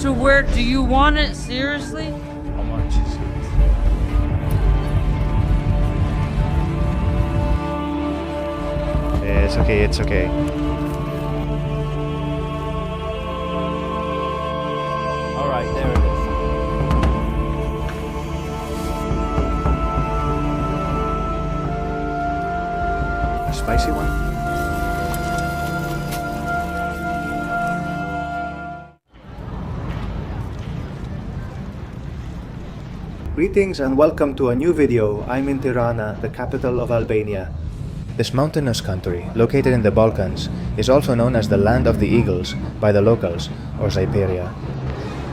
to where? Do you want it? Seriously? How much is it? It's okay, it's okay. Alright, there it is. A spicy one? Greetings and welcome to a new video. I'm in Tirana, the capital of Albania. This mountainous country, located in the Balkans, is also known as the Land of the Eagles by the locals, or Zyperia.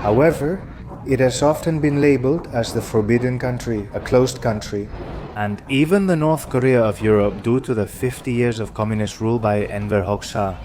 However, it has often been labeled as the Forbidden Country, a closed country, and even the North Korea of Europe due to the 50 years of communist rule by Enver Hoxha.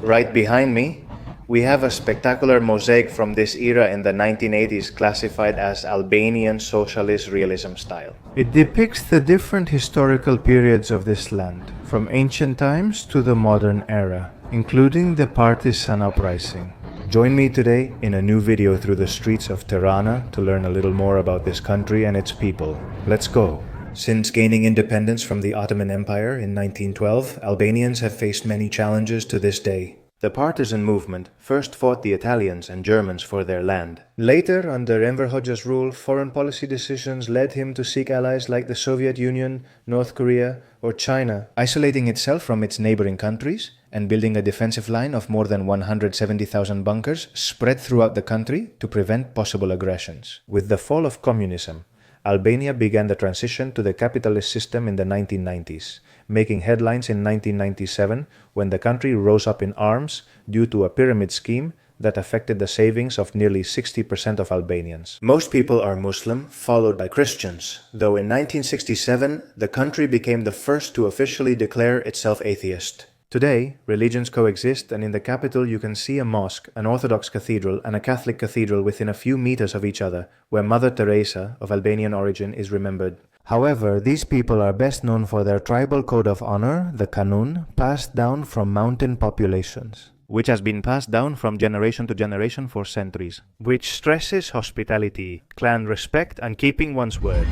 Right behind me, we have a spectacular mosaic from this era in the 1980s classified as Albanian socialist realism style. It depicts the different historical periods of this land, from ancient times to the modern era, including the partisan uprising. Join me today in a new video through the streets of Tirana to learn a little more about this country and its people. Let's go! Since gaining independence from the Ottoman Empire in 1912, Albanians have faced many challenges to this day. The partisan movement first fought the Italians and Germans for their land. Later, under Enver Hoxha's rule, foreign policy decisions led him to seek allies like the Soviet Union, North Korea, or China, isolating itself from its neighboring countries and building a defensive line of more than 170,000 bunkers spread throughout the country to prevent possible aggressions. With the fall of communism, Albania began the transition to the capitalist system in the 1990s, making headlines in 1997 when the country rose up in arms due to a pyramid scheme that affected the savings of nearly 60% of Albanians. Most people are Muslim, followed by Christians, though in 1967 the country became the first to officially declare itself atheist. Today, religions coexist, and in the capital you can see a mosque, an Orthodox cathedral, and a Catholic cathedral within a few meters of each other, where Mother Teresa, of Albanian origin, is remembered. However, these people are best known for their tribal code of honor, the Kanun, passed down from mountain populations, which has been passed down from generation to generation for centuries, which stresses hospitality, clan respect, and keeping one's word.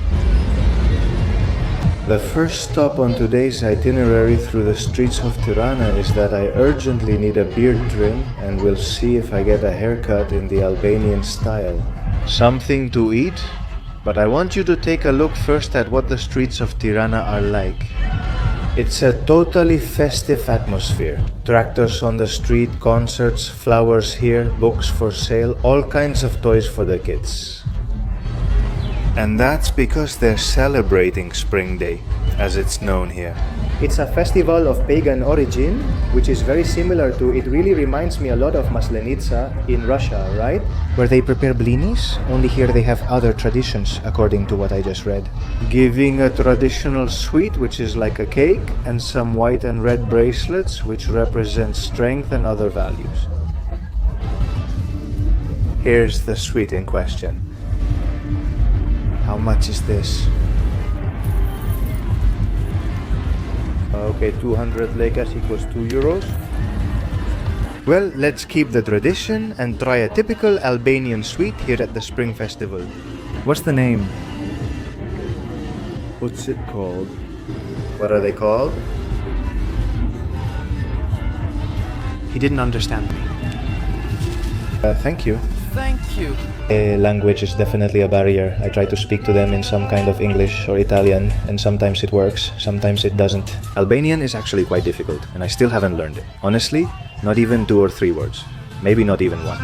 The first stop on today's itinerary through the streets of Tirana is that I urgently need a beard trim, and we'll see if I get a haircut in the Albanian style. Something to eat? But I want you to take a look first at what the streets of Tirana are like. It's a totally festive atmosphere. Tractors on the street, concerts, flowers here, books for sale, all kinds of toys for the kids. And that's because they're celebrating Spring Day, as it's known here. It's a festival of pagan origin, which is very similar to, it really reminds me a lot of Maslenitsa in Russia, right? Where they prepare blinis, only here they have other traditions, according to what I just read. Giving a traditional sweet, which is like a cake, and some white and red bracelets, which represent strength and other values. Here's the sweet in question. How much is this? Okay, 200 lekas equals 2 euros. Well, let's keep the tradition and try a typical Albanian sweet here at the Spring Festival. What's the name? What's it called? What are they called? He didn't understand me. Thank you. Thank you. Language is definitely a barrier. I try to speak to them in some kind of English or Italian, and sometimes it works, sometimes it doesn't. Albanian is actually quite difficult, and I still haven't learned it. Honestly, not even 2 or 3 words. Maybe not even 1.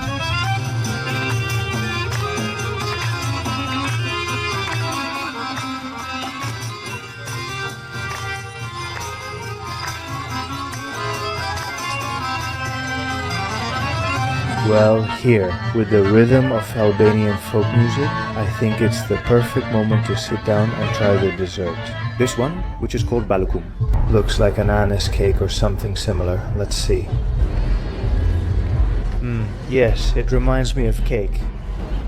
Well, here, with the rhythm of Albanian folk music, I think it's the perfect moment to sit down and try the dessert. This one, which is called balukum. Looks like an anise cake or something similar. Let's see. Yes, it reminds me of cake.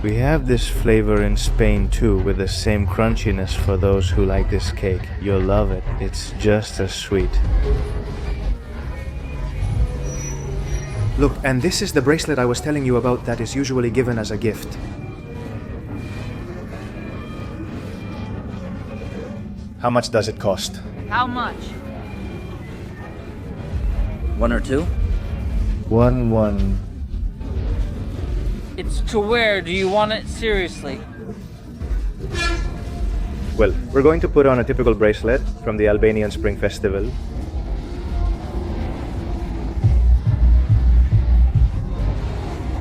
We have this flavor in Spain too, with the same crunchiness for those who like this cake. You'll love it. It's just as sweet. Look, and this is the bracelet I was telling you about that is usually given as a gift. How much does it cost? How much? 1 or 2? One. It's to wear. Do you want it seriously? Well, we're going to put on a typical bracelet from the Albanian Spring Festival.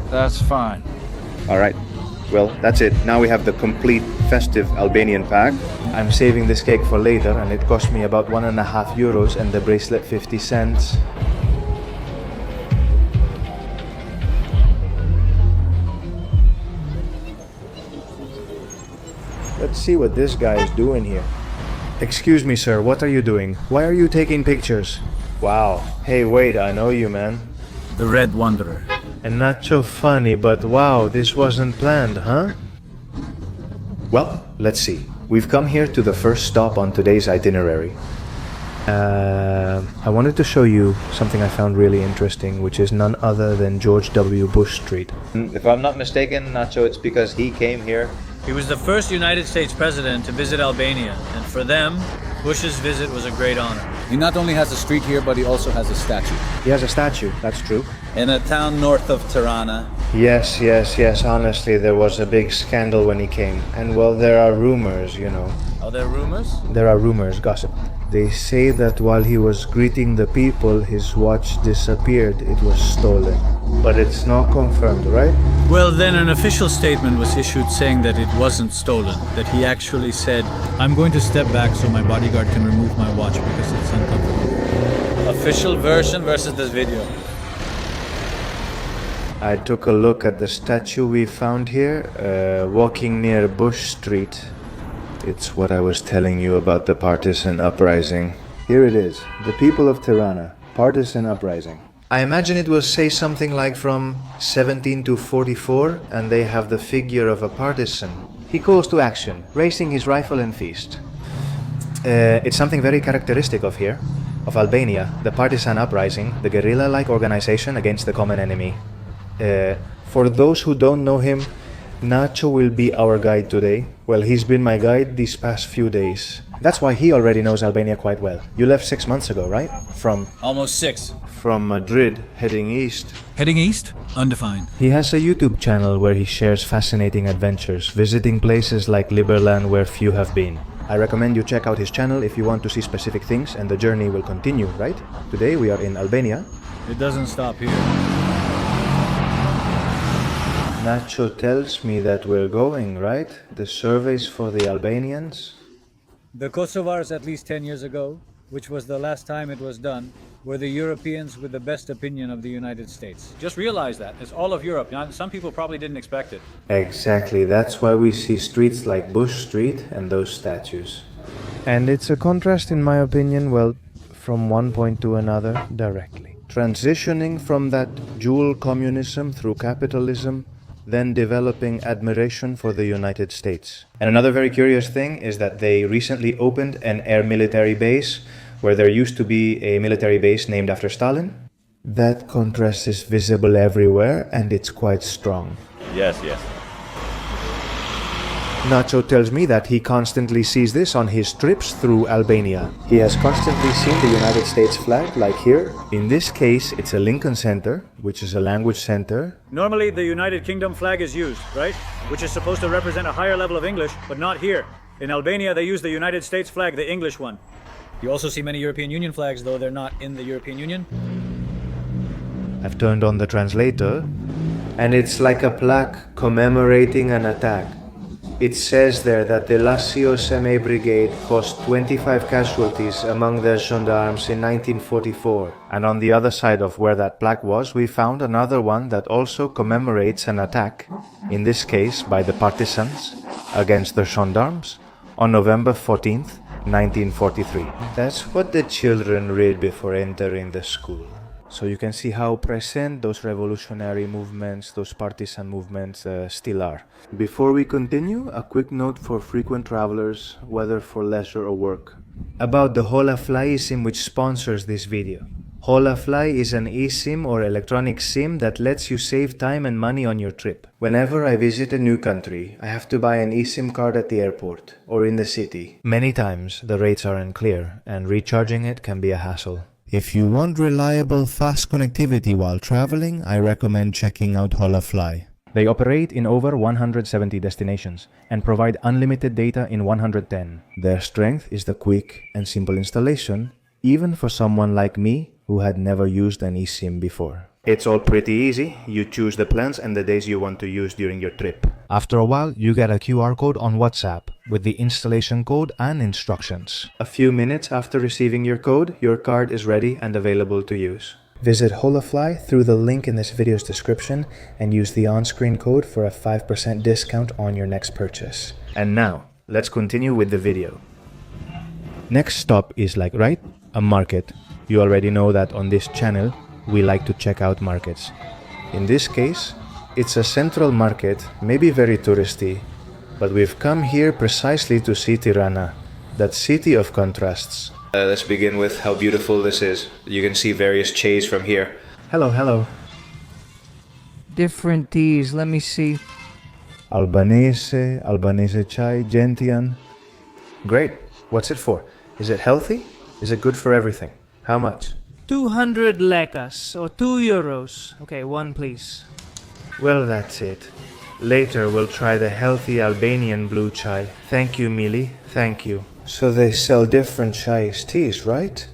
That's fine. Alright, well, that's it. Now we have the complete festive Albanian pack. I'm saving this cake for later, and it cost me about €1.5 and the bracelet 50 cents. Let's see what this guy is doing here. Excuse me, sir, what are you doing? Why are you taking pictures? Wow. Hey, wait, I know you, man. The Red Wanderer. And not so funny, but wow, this wasn't planned, huh? Well, let's see. We've come here to the first stop on today's itinerary. I wanted to show you something I found really interesting, which is none other than George W. Bush Street. If I'm not mistaken, Nacho, it's because he came here. He was the first United States president to visit Albania, and for them, Bush's visit was a great honor. He not only has a street here, but he also has a statue. He has a statue, that's true. In a town north of Tirana. Yes, honestly, there was a big scandal when he came. And well, there are rumors, you know. Are there rumors? There are rumors, gossip. They say that while he was greeting the people, his watch disappeared. It was stolen. But it's not confirmed, right? Well, then an official statement was issued saying that it wasn't stolen, that he actually said, "I'm going to step back so my bodyguard can remove my watch because it's uncomfortable." Official version versus this video. I took a look at the statue we found here, walking near Bush Street. It's what I was telling you about the partisan uprising. Here it is, the people of Tirana, partisan uprising. I imagine it will say something like from 17 to 44, and they have the figure of a partisan. He calls to action, raising his rifle and feast. It's something very characteristic of here, of Albania, the partisan uprising, the guerrilla-like organization against the common enemy. For those who don't know him, Nacho will be our guide today. Well, he's been my guide these past few days. That's why he already knows Albania quite well. You left 6 months ago, right? Almost 6. From Madrid, heading east. Heading east? Undefined. He has a YouTube channel where he shares fascinating adventures, visiting places like Liberland where few have been. I recommend you check out his channel if you want to see specific things, and the journey will continue, right? Today we are in Albania. It doesn't stop here. Nacho tells me that we're going, right? The surveys for the Albanians? The Kosovars at least 10 years ago, which was the last time it was done, were the Europeans with the best opinion of the United States. Just realize that. It's all of Europe. Now, some people probably didn't expect it. Exactly. That's why we see streets like Bush Street and those statues. And it's a contrast, in my opinion, well, from one point to another directly. Transitioning from that dual communism through capitalism, then developing admiration for the United States. And another very curious thing is that they recently opened an air military base where there used to be a military base named after Stalin. That contrast is visible everywhere, and it's quite strong. Yes. Nacho tells me that he constantly sees this on his trips through Albania. He has constantly seen the United States flag, like here. In this case, it's a Lincoln Center, which is a language center. Normally, the United Kingdom flag is used, right? Which is supposed to represent a higher level of English, but not here. In Albania, they use the United States flag, the English one. You also see many European Union flags, though they're not in the European Union. I've turned on the translator, and it's like a plaque commemorating an attack. It says there that the Lazio Seme Brigade caused 25 casualties among their gendarmes in 1944. And on the other side of where that plaque was, we found another one that also commemorates an attack, in this case by the partisans, against the gendarmes, on November 14th, 1943. That's what the children read before entering the school. So you can see how present those revolutionary movements, those partisan movements still are. Before we continue, a quick note for frequent travelers, whether for leisure or work, about the Hola Flyism which sponsors this video. HolaFly is an eSIM or electronic SIM that lets you save time and money on your trip. Whenever I visit a new country, I have to buy an eSIM card at the airport or in the city. Many times the rates are unclear and recharging it can be a hassle. If you want reliable, fast connectivity while traveling, I recommend checking out HolaFly. They operate in over 170 destinations and provide unlimited data in 110. Their strength is the quick and simple installation, even for someone like me who had never used an eSIM before. It's all pretty easy. You choose the plans and the days you want to use during your trip. After a while, you get a QR code on WhatsApp with the installation code and instructions. A few minutes after receiving your code, your card is ready and available to use. Visit HolaFly through the link in this video's description and use the on-screen code for a 5% discount on your next purchase. And now, let's continue with the video. Next stop is a market. You already know that on this channel, we like to check out markets. In this case, it's a central market, maybe very touristy, but we've come here precisely to see Tirana, that city of contrasts. Let's begin with how beautiful this is. You can see various chays from here. Hello, hello. Different teas, let me see. Albanese, Albanese chai, gentian. Great. What's it for? Is it healthy? Is it good for everything? How much? 200 lekas, or 2 euros. Okay, one please. Well, that's it. Later we'll try the healthy Albanian blue chai. Thank you, Mili. Thank you. So they sell different chais teas, right?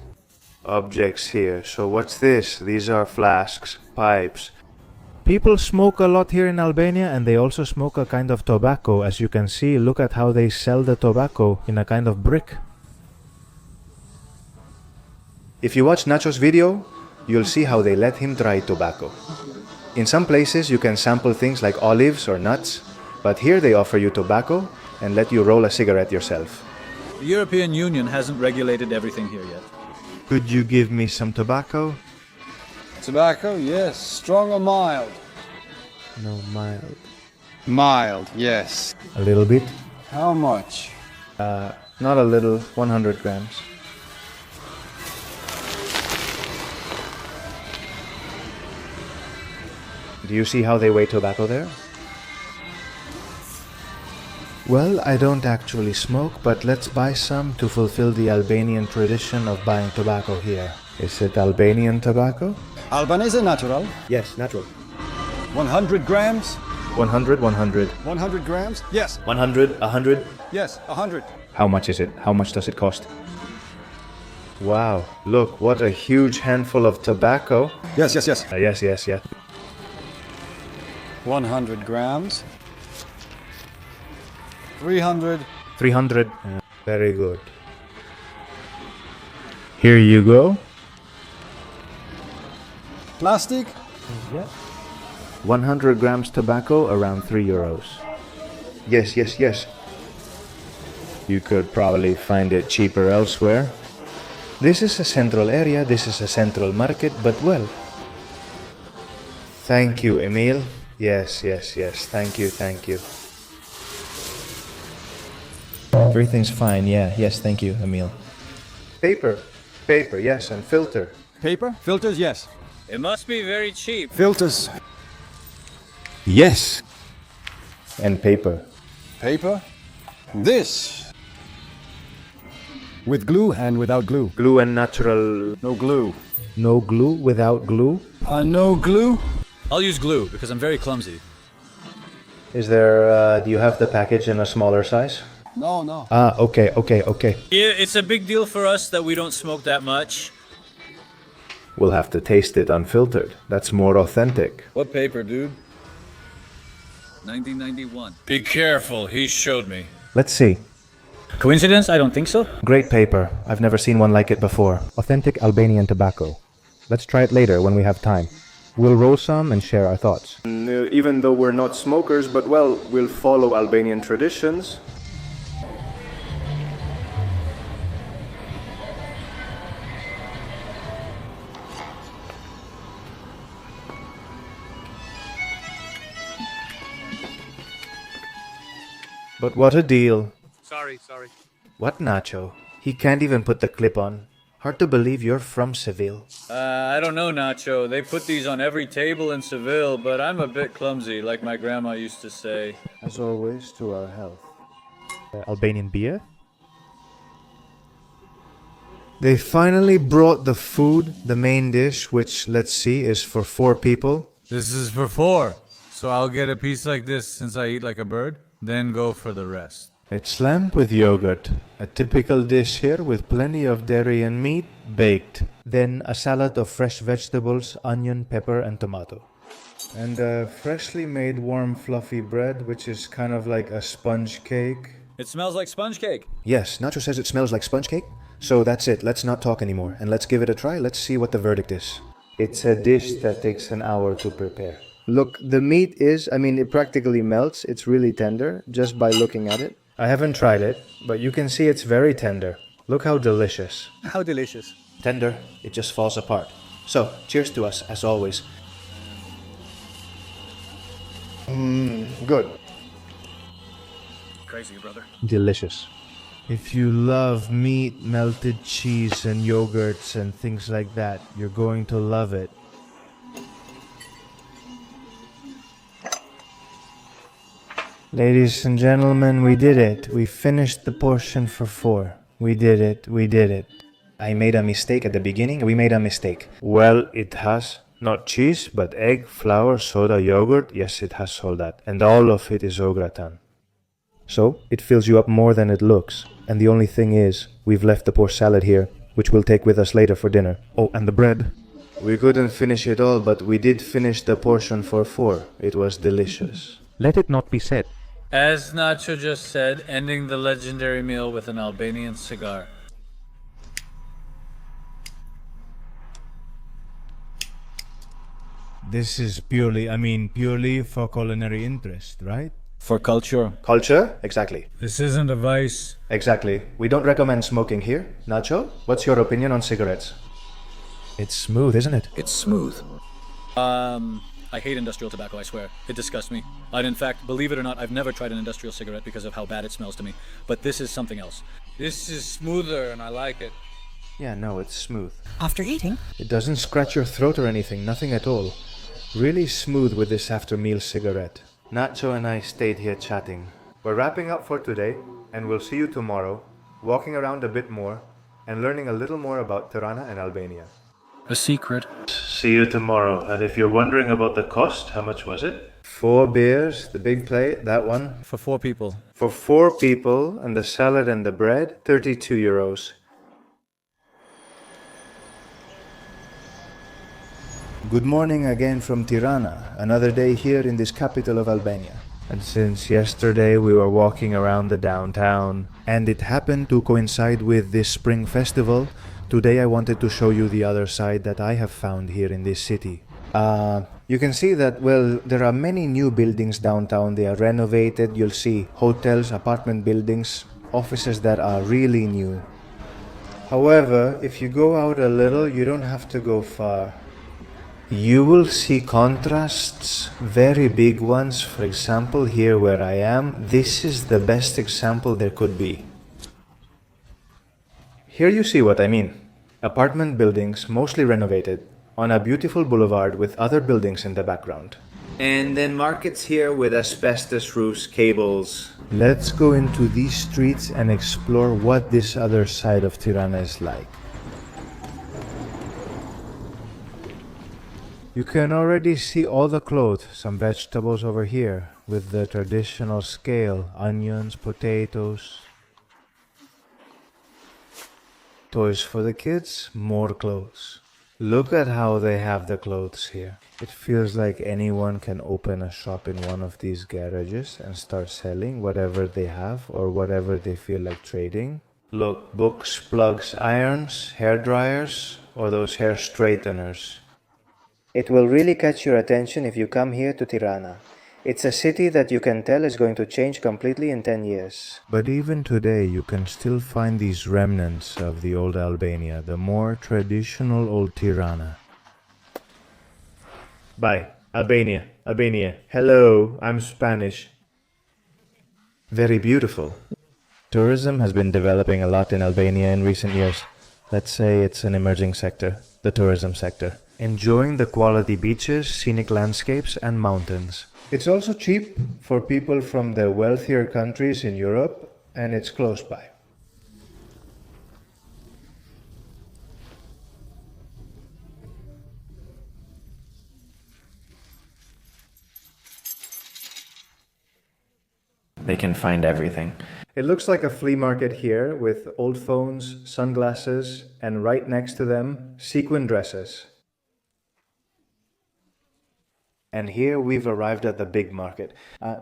Objects here. So what's this? These are flasks, pipes. People smoke a lot here in Albania, and they also smoke a kind of tobacco. As you can see, look at how they sell the tobacco in a kind of brick. If you watch Nacho's video, you'll see how they let him try tobacco. In some places you can sample things like olives or nuts, but here they offer you tobacco and let you roll a cigarette yourself. The European Union hasn't regulated everything here yet. Could you give me some tobacco? Tobacco, yes. Strong or mild? No, mild. Mild, yes. A little bit? How much? Not a little, 100 grams. Do you see how they weigh tobacco there? Well, I don't actually smoke, but let's buy some to fulfill the Albanian tradition of buying tobacco here. Is it Albanian tobacco? Albanese natural. Yes, natural. 100 grams? 100, 100. 100 grams? Yes. 100, 100. Yes, 100. How much is it? How much does it cost? Wow, look, what a huge handful of tobacco. Yes. Yes. 100 grams. 300. 300. Very good. Here you go. Plastic? Yeah. 100 grams tobacco, around 3 euros. Yes. You could probably find it cheaper elsewhere. This is a central area, this is a central market, but well. Thank you, Emil. Yes. Thank you. Everything's fine, yeah. Yes, thank you, Emil. Paper, yes, and filter. Paper? Filters, yes. It must be very cheap. Filters. Yes. And paper. Paper? This. With glue and without glue. Glue and natural. No glue. No glue without glue? No glue? I'll use glue because I'm very clumsy. Is there, do you have the package in a smaller size? No. Ah, okay. Yeah, it's a big deal for us that we don't smoke that much. We'll have to taste it unfiltered. That's more authentic. What paper, dude? 1991. Be careful, he showed me. Let's see. Coincidence? I don't think so. Great paper. I've never seen one like it before. Authentic Albanian tobacco. Let's try it later when we have time. We'll roll some and share our thoughts. Even though we're not smokers, but well, we'll follow Albanian traditions. But what a deal. Sorry. What, Nacho? He can't even put the clip on. Hard to believe you're from Seville. I don't know, Nacho. They put these on every table in Seville, but I'm a bit clumsy, like my grandma used to say. As always, to our health. Albanian beer? They finally brought the food, the main dish, which, let's see, is for 4 people. This is for 4. So I'll get a piece like this since I eat like a bird, then go for the rest. It's lamb with yogurt, a typical dish here with plenty of dairy and meat, baked. Then a salad of fresh vegetables, onion, pepper and tomato. And a freshly made warm fluffy bread, which is kind of like a sponge cake. It smells like sponge cake. Yes, Nacho says it smells like sponge cake. So that's it, let's not talk anymore and let's give it a try. Let's see what the verdict is. It's a dish that takes an hour to prepare. Look, the meat is, it practically melts. It's really tender just by looking at it. I haven't tried it, but you can see it's very tender. Look how delicious. How delicious. Tender, it just falls apart. So, cheers to us, as always. Good. Crazy, brother. Delicious. If you love meat, melted cheese, and yogurts and things like that, you're going to love it. Ladies and gentlemen, we did it. We finished the portion for 4. We did it. We did it. I made a mistake at the beginning. We made a mistake. Well, it has not cheese, but egg, flour, soda, yogurt. Yes, it has all that. And all of it is au gratin. So, it fills you up more than it looks. And the only thing is, we've left the poor salad here, which we'll take with us later for dinner. Oh, and the bread. We couldn't finish it all, but we did finish the portion for 4. It was delicious. Let it not be said. As Nacho just said, ending the legendary meal with an Albanian cigar. This is purely for culinary interest, right? For culture. Culture? Exactly. This isn't a vice. Exactly. We don't recommend smoking here. Nacho, what's your opinion on cigarettes? It's smooth, isn't it? It's smooth. I hate industrial tobacco, I swear. It disgusts me. And in fact, believe it or not, I've never tried an industrial cigarette because of how bad it smells to me. But this is something else. This is smoother and I like it. Yeah, no, it's smooth. After eating, It doesn't scratch your throat or anything, nothing at all. Really smooth with this after-meal cigarette. Nacho and I stayed here chatting. We're wrapping up for today, and we'll see you tomorrow, walking around a bit more, and learning a little more about Tirana and Albania. A secret. See you tomorrow, and if you're wondering about the cost, how much was it? 4 beers, the big plate, that one. For 4 people. For 4 people, and the salad and the bread, 32 euros. Good morning again from Tirana, another day here in this capital of Albania. And since yesterday we were walking around the downtown, and it happened to coincide with this spring festival, today I wanted to show you the other side that I have found here in this city. You can see that, well, there are many new buildings downtown. They are renovated. You'll see hotels, apartment buildings, offices that are really new. However, if you go out a little, you don't have to go far. You will see contrasts, very big ones. For example, here where I am, this is the best example there could be. Here you see what I mean. Apartment buildings, mostly renovated, on a beautiful boulevard with other buildings in the background. And then markets here with asbestos roofs, cables. Let's go into these streets and explore what this other side of Tirana is like. You can already see all the clothes, some vegetables over here, with the traditional scale, onions, potatoes. Toys for the kids, more clothes. Look at how they have the clothes here. It feels like anyone can open a shop in one of these garages and start selling whatever they have or whatever they feel like trading. Look, books, plugs, irons, hair dryers, or those hair straighteners. It will really catch your attention if you come here to Tirana. It's a city that you can tell is going to change completely in 10 years. But even today, you can still find these remnants of the old Albania, the more traditional old Tirana. Bye. Albania. Albania. Hello, I'm Spanish. Very beautiful. Tourism has been developing a lot in Albania in recent years. Let's say it's an emerging sector, the tourism sector. Enjoying the quality beaches, scenic landscapes and mountains. It's also cheap for people from the wealthier countries in Europe, and it's close by. They can find everything. It looks like a flea market here with old phones, sunglasses, and right next to them, sequin dresses. And here we've arrived at the big market.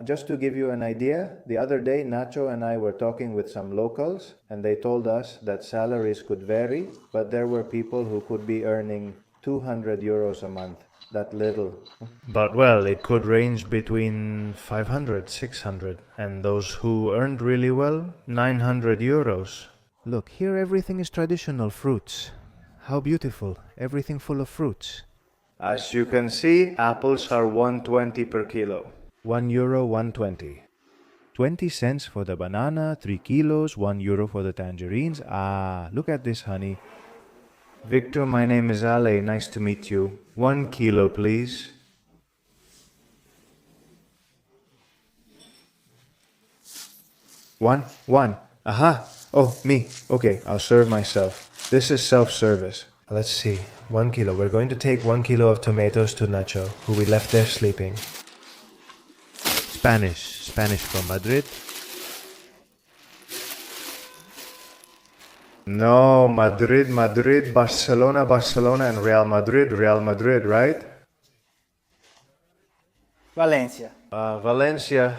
Just to give you an idea, the other day Nacho and I were talking with some locals and they told us that salaries could vary, but there were people who could be earning 200 euros a month. That little. But well, it could range between 500, 600, and those who earned really well, 900 euros. Look, here everything is traditional fruits. How beautiful, everything full of fruits. As you can see, apples are 120 per kilo. €1, 120. 20 cents for the banana, 3 kilos, €1 for the tangerines. Ah, look at this, honey. Victor, my name is Ale. Nice to meet you. 1 kilo, please. One. Aha. Oh, me. Okay, I'll serve myself. This is self-service. Let's see. 1 kilo. We're going to take 1 kilo of tomatoes to Nacho, who we left there sleeping. Spanish from Madrid. No, Madrid, Barcelona, and Real Madrid, right? Valencia. Valencia.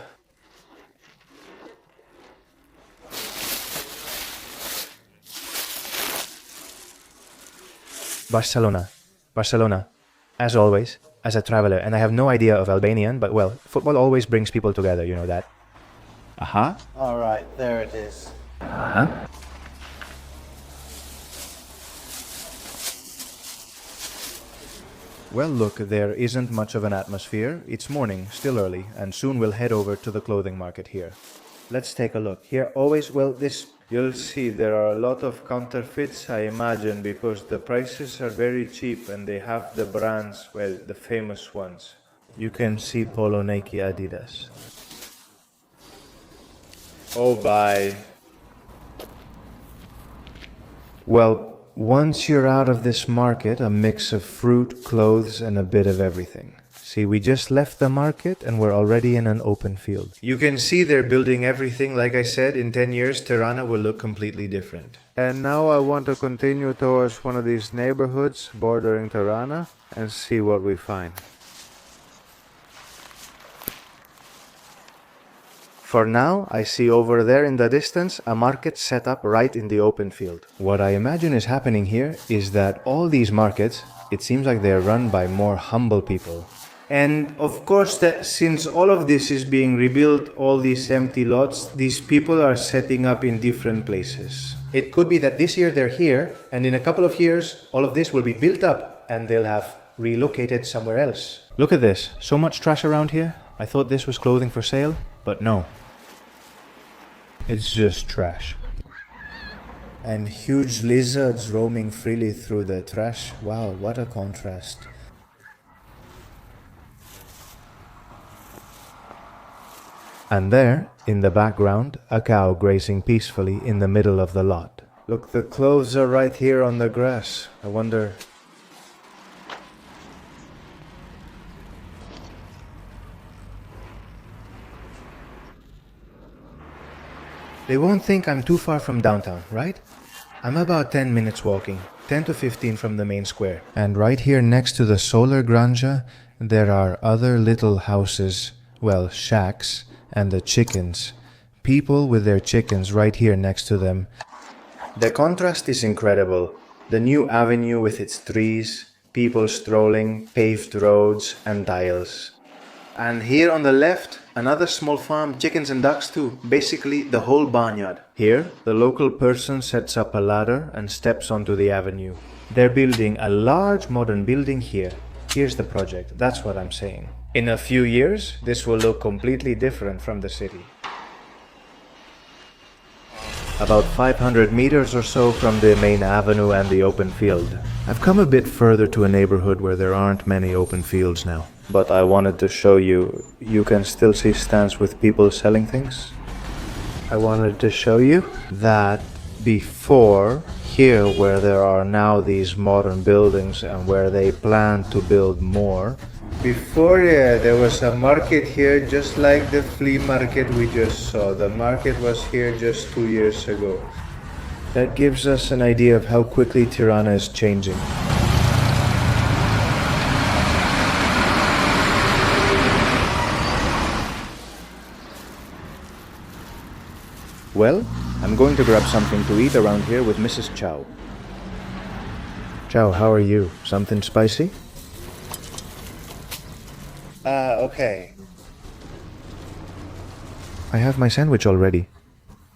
Barcelona. As always, as a traveler, and I have no idea of Albanian, but well, football always brings people together, you know that. All right, there it is. Well, look, there isn't much of an atmosphere. It's morning, still early, and soon we'll head over to the clothing market here. Let's take a look. Here, you'll see there are a lot of counterfeits, I imagine, because the prices are very cheap and they have the brands, well, the famous ones. You can see Polo, Nike, Adidas. Oh, bye. Well, once you're out of this market, a mix of fruit, clothes, and a bit of everything. See, we just left the market and we're already in an open field. You can see they're building everything. Like I said, in 10 years, Tirana will look completely different. And now I want to continue towards one of these neighborhoods bordering Tirana and see what we find. For now, I see over there in the distance a market set up right in the open field. What I imagine is happening here is that all these markets, it seems like they're run by more humble people. And of course, since all of this is being rebuilt, all these empty lots, these people are setting up in different places. It could be that this year they're here, and in a couple of years, all of this will be built up and they'll have relocated somewhere else. Look at this, so much trash around here. I thought this was clothing for sale, but no. It's just trash. And huge lizards roaming freely through the trash. Wow, what a contrast. And there, in the background, a cow grazing peacefully in the middle of the lot. Look, the clothes are right here on the grass. I wonder... They won't think I'm too far from downtown, right? I'm about 10 minutes walking, 10 to 15 from the main square. And right here next to the solar granja, there are other little houses, well, shacks, and the chickens. People with their chickens right here next to them. The contrast is incredible. The new avenue with its trees, people strolling, paved roads, and tiles. And here on the left, another small farm, chickens and ducks too, basically the whole barnyard. Here, the local person sets up a ladder and steps onto the avenue. They're building a large modern building here. Here's the project, that's what I'm saying. In a few years, this will look completely different from the city. about 500 meters or so from the main avenue and the open field. I've come a bit further to a neighborhood where there aren't many open fields now. But I wanted to show you, you can still see stands with people selling things. I wanted to show you that before, here where there are now these modern buildings and where they plan to build more, before there was a market here just like the flea market we just saw. The market was here just 2 years ago. That gives us an idea of how quickly Tirana is changing. Well, I'm going to grab something to eat around here with Mrs. Chow. Chow, how are you? Something spicy? Okay. I have my sandwich already.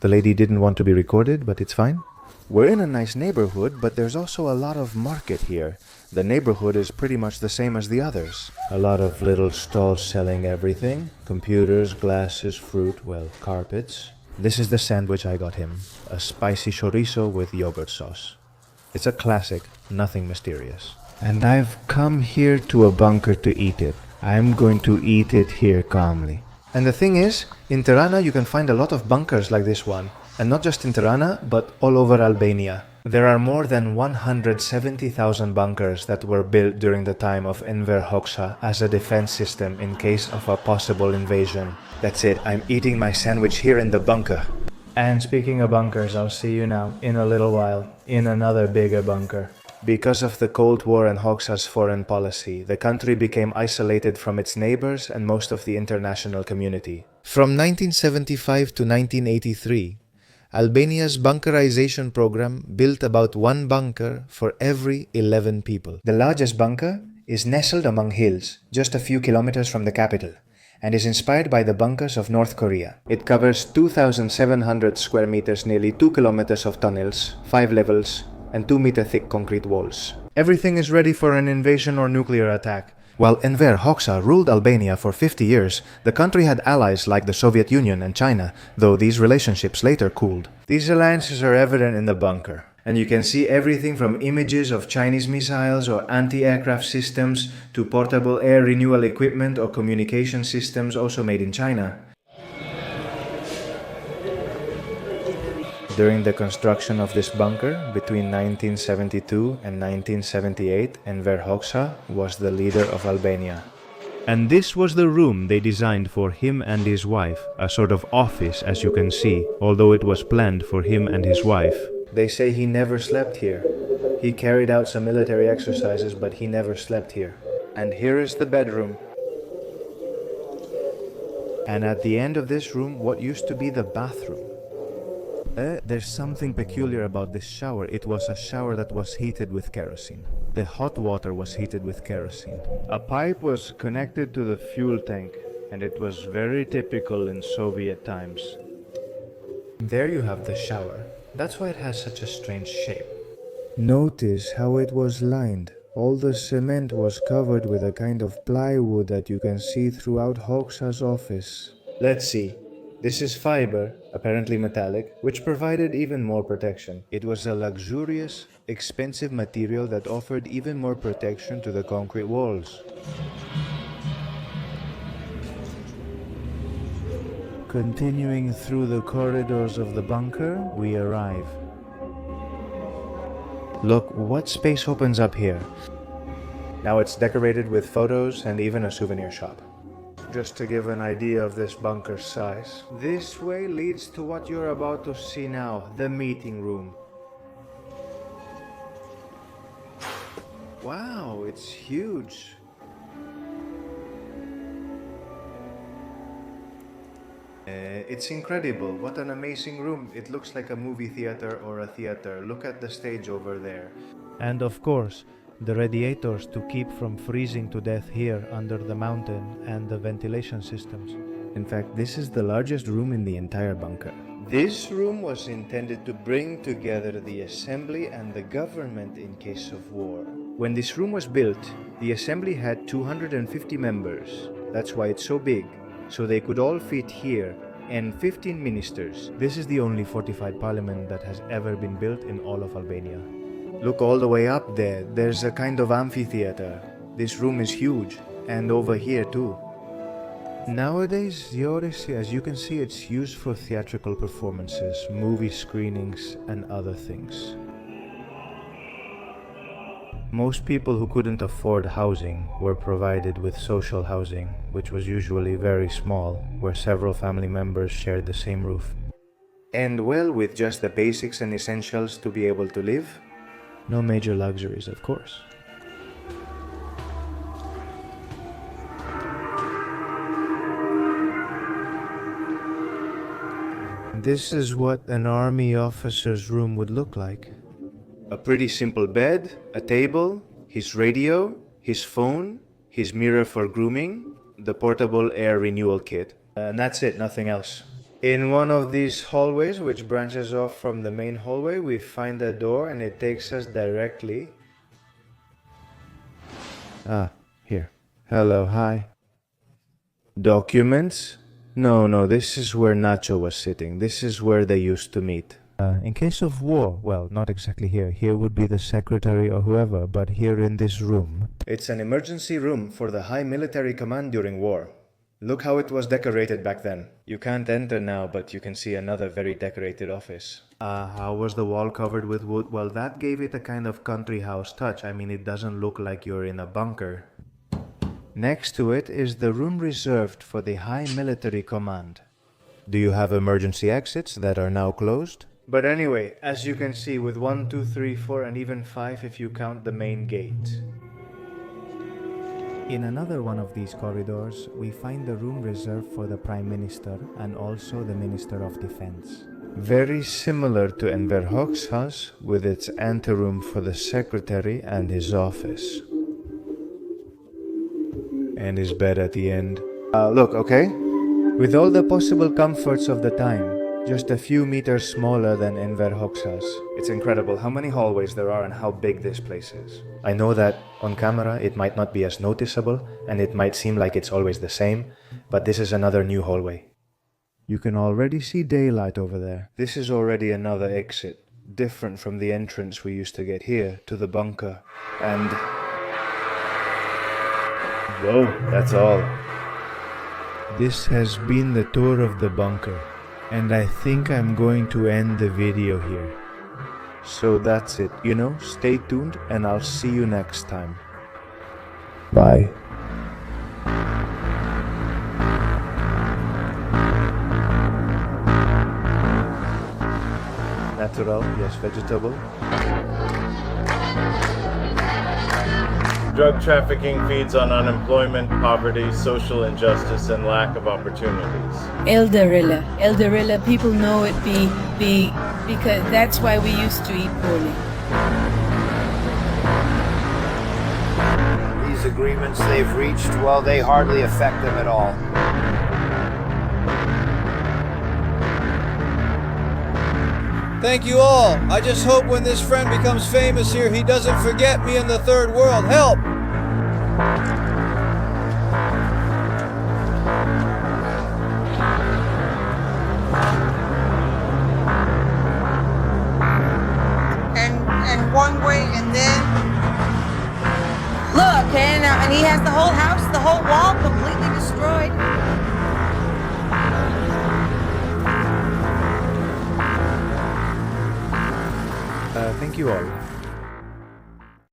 The lady didn't want to be recorded, but it's fine. We're in a nice neighborhood, but there's also a lot of market here. The neighborhood is pretty much the same as the others. A lot of little stalls selling everything. Computers, glasses, fruit, well, carpets. This is the sandwich I got him. A spicy chorizo with yogurt sauce. It's a classic, nothing mysterious. And I've come here to a bunker to eat it. I'm going to eat it here calmly. And the thing is, in Tirana you can find a lot of bunkers like this one. And not just in Tirana, but all over Albania. There are more than 170,000 bunkers that were built during the time of Enver Hoxha as a defense system in case of a possible invasion. That's it, I'm eating my sandwich here in the bunker. And speaking of bunkers, I'll see you now, in a little while, in another bigger bunker. Because of the Cold War and Hoxha's foreign policy, the country became isolated from its neighbors and most of the international community. From 1975 to 1983, Albania's bunkerization program built about one bunker for every 11 people. The largest bunker is nestled among hills, just a few kilometers from the capital, and is inspired by the bunkers of North Korea. It covers 2,700 square meters, nearly 2 kilometers of tunnels, 5 levels, and 2-meter thick concrete walls. Everything is ready for an invasion or nuclear attack. While Enver Hoxha ruled Albania for 50 years, the country had allies like the Soviet Union and China, though these relationships later cooled. These alliances are evident in the bunker, and you can see everything from images of Chinese missiles or anti-aircraft systems to portable air renewal equipment or communication systems also made in China. During the construction of this bunker, between 1972 and 1978, Enver Hoxha was the leader of Albania. And this was the room they designed for him and his wife, a sort of office as you can see, although it was planned for him and his wife. They say he never slept here. He carried out some military exercises, but he never slept here. And here is the bedroom. And at the end of this room, what used to be the bathroom. There's something peculiar about this shower. It was a shower that was heated with kerosene. The hot water was heated with kerosene. A pipe was connected to the fuel tank, and it was very typical in Soviet times. There you have the shower. That's why it has such a strange shape. Notice how it was lined. All the cement was covered with a kind of plywood that you can see throughout Hoxha's office. Let's see. This is fiber, apparently metallic, which provided even more protection. It was a luxurious, expensive material that offered even more protection to the concrete walls. Continuing through the corridors of the bunker, we arrive. Look, what space opens up here? Now it's decorated with photos and even a souvenir shop. Just to give an idea of this bunker's size. This way leads to what you're about to see now, the meeting room. Wow, it's huge. It's incredible. What an amazing room. It looks like a movie theater or a theater. Look at the stage over there. And of course, the radiators to keep from freezing to death here under the mountain and the ventilation systems. In fact, this is the largest room in the entire bunker. This room was intended to bring together the assembly and the government in case of war. When this room was built, the assembly had 250 members. That's why it's so big, so they could all fit here and 15 ministers. This is the only fortified parliament that has ever been built in all of Albania. Look all the way up there, there's a kind of amphitheater. This room is huge, and over here too. Nowadays, the Odyssey, as you can see, it's used for theatrical performances, movie screenings, and other things. Most people who couldn't afford housing were provided with social housing, which was usually very small, where several family members shared the same roof. And well, with just the basics and essentials to be able to live. No major luxuries, of course. This is what an army officer's room would look like. A pretty simple bed, a table, his radio, his phone, his mirror for grooming, the portable air renewal kit. And that's it, nothing else. In one of these hallways, which branches off from the main hallway, we find a door and it takes us directly... here. Hello, hi. Documents? No, this is where Nacho was sitting. This is where they used to meet. In case of war, well, not exactly here. Here would be the secretary or whoever, but here in this room. It's an emergency room for the high military command during war. Look how it was decorated back then. You can't enter now, but you can see another very decorated office. How was the wall covered with wood? Well, that gave it a kind of country house touch. I mean, it doesn't look like you're in a bunker. Next to it is the room reserved for the high military command. Do you have emergency exits that are now closed? But anyway, as you can see, with 1, 2, 3, 4 and even 5 if you count the main gate. In another one of these corridors, we find the room reserved for the Prime Minister and also the Minister of Defense. Very similar to Enver Hoxha's house, with its anteroom for the Secretary and his office. And his bed at the end. Look, okay? With all the possible comforts of the time, just a few meters smaller than Enver Hoxha's. It's incredible how many hallways there are and how big this place is. I know that on camera it might not be as noticeable and it might seem like it's always the same, but this is another new hallway. You can already see daylight over there. This is already another exit, different from the entrance we used to get here to the bunker. And... whoa, that's all. This has been the tour of the bunker. And I think I'm going to end the video here. So that's it, stay tuned and I'll see you next time. Bye. Natural, yes, vegetable. Drug trafficking feeds on unemployment, poverty, social injustice, and lack of opportunities. Elderilla, people know it because that's why we used to eat poorly. These agreements they've reached, well, they hardly affect them at all. Thank you all. I just hope when this friend becomes famous here, he doesn't forget me in the third world. Help! And one way, and then... Look, and he has the whole house, the whole wall completely destroyed. Thank you all.